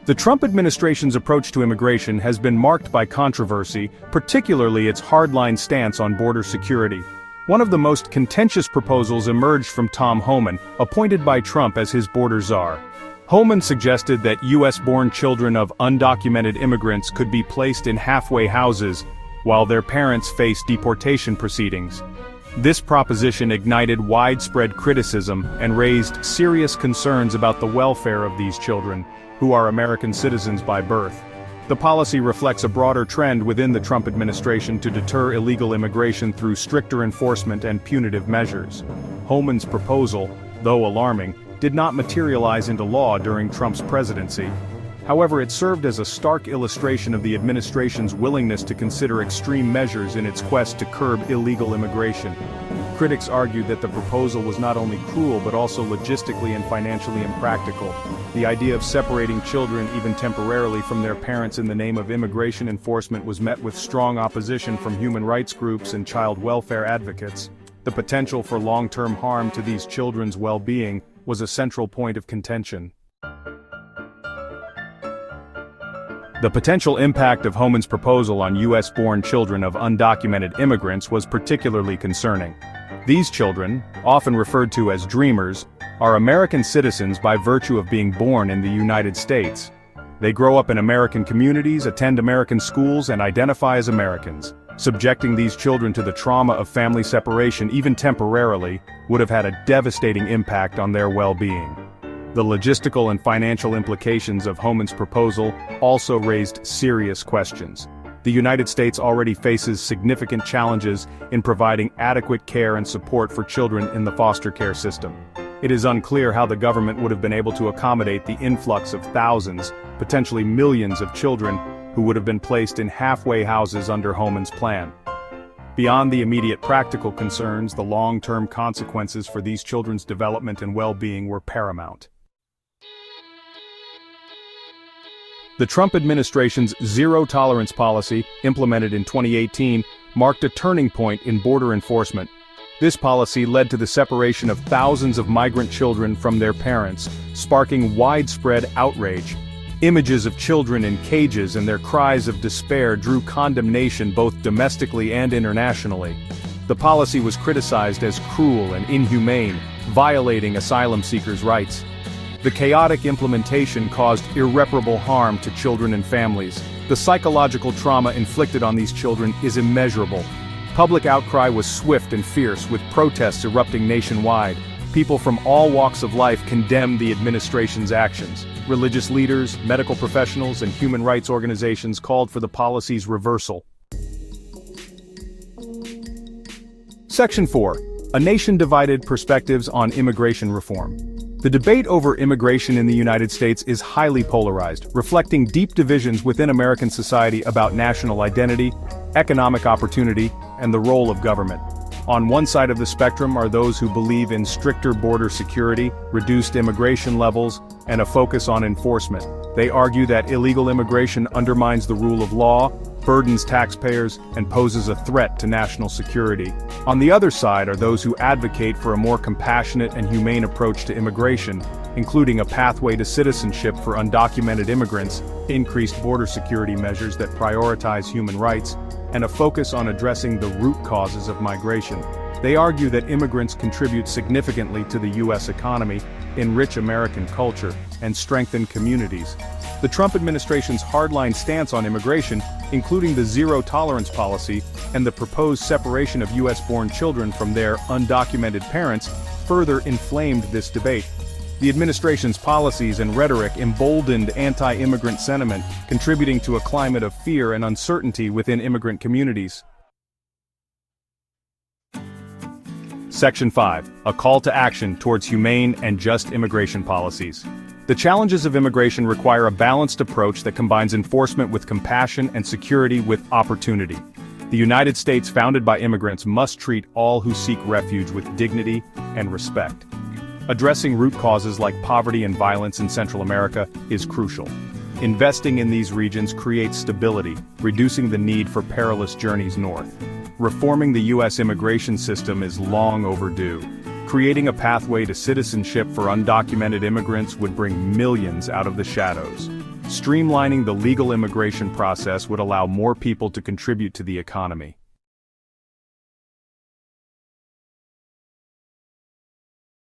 The Trump administration's approach to immigration has been marked by controversy, particularly its hardline stance on border security. One of the most contentious proposals emerged from Tom Homan, appointed by Trump as his border czar. Homan suggested that U.S.-born children of undocumented immigrants could be placed in halfway houses, while their parents face deportation proceedings. This proposition ignited widespread criticism and raised serious concerns about the welfare of these children, who are American citizens by birth. The policy reflects a broader trend within the Trump administration to deter illegal immigration through stricter enforcement and punitive measures. Homan's proposal, though alarming, did not materialize into law during Trump's presidency. However, it served as a stark illustration of the administration's willingness to consider extreme measures in its quest to curb illegal immigration. Critics argued that the proposal was not only cruel but also logistically and financially impractical. The idea of separating children, even temporarily, from their parents in the name of immigration enforcement was met with strong opposition from human rights groups and child welfare advocates. The potential for long-term harm to these children's well-being was a central point of contention. The potential impact of Homan's proposal on U.S.-born children of undocumented immigrants was particularly concerning. These children, often referred to as dreamers, are American citizens by virtue of being born in the United States. They grow up in American communities, attend American schools, and identify as Americans. Subjecting these children to the trauma of family separation, even temporarily, would have had a devastating impact on their well-being. The logistical and financial implications of Homan's proposal also raised serious questions. The United States already faces significant challenges in providing adequate care and support for children in the foster care system. It is unclear how the government would have been able to accommodate the influx of thousands, potentially millions of children who would have been placed in halfway houses under Homan's plan. Beyond the immediate practical concerns, the long-term consequences for these children's development and well-being were paramount. The Trump administration's zero-tolerance policy, implemented in 2018, marked a turning point in border enforcement. This policy led to the separation of thousands of migrant children from their parents, sparking widespread outrage. Images of children in cages and their cries of despair drew condemnation both domestically and internationally. The policy was criticized as cruel and inhumane, violating asylum seekers' rights. The chaotic implementation caused irreparable harm to children and families. The psychological trauma inflicted on these children is immeasurable. Public outcry was swift and fierce, with protests erupting nationwide. People from all walks of life condemned the administration's actions. Religious leaders, medical professionals, and human rights organizations called for the policy's reversal. Section 4. A Nation Divided: Perspectives on Immigration Reform. The debate over immigration in the United States is highly polarized, reflecting deep divisions within American society about national identity, economic opportunity, and the role of government. On one side of the spectrum are those who believe in stricter border security, reduced immigration levels, and a focus on enforcement. They argue that illegal immigration undermines the rule of law, burdens taxpayers, and poses a threat to national security. On the other side are those who advocate for a more compassionate and humane approach to immigration, including a pathway to citizenship for undocumented immigrants, increased border security measures that prioritize human rights, and a focus on addressing the root causes of migration. They argue that immigrants contribute significantly to the U.S. economy, enrich American culture, and strengthen communities. The Trump administration's hardline stance on immigration, including the zero-tolerance policy and the proposed separation of U.S.-born children from their undocumented parents, further inflamed this debate. The administration's policies and rhetoric emboldened anti-immigrant sentiment, contributing to a climate of fear and uncertainty within immigrant communities. Section 5. A Call to Action Towards Humane and Just Immigration Policies. The challenges of immigration require a balanced approach that combines enforcement with compassion and security with opportunity. The United States, founded by immigrants, must treat all who seek refuge with dignity and respect. Addressing root causes like poverty and violence in Central America is crucial. Investing in these regions creates stability, reducing the need for perilous journeys north. Reforming the U.S. immigration system is long overdue. Creating a pathway to citizenship for undocumented immigrants would bring millions out of the shadows. Streamlining the legal immigration process would allow more people to contribute to the economy.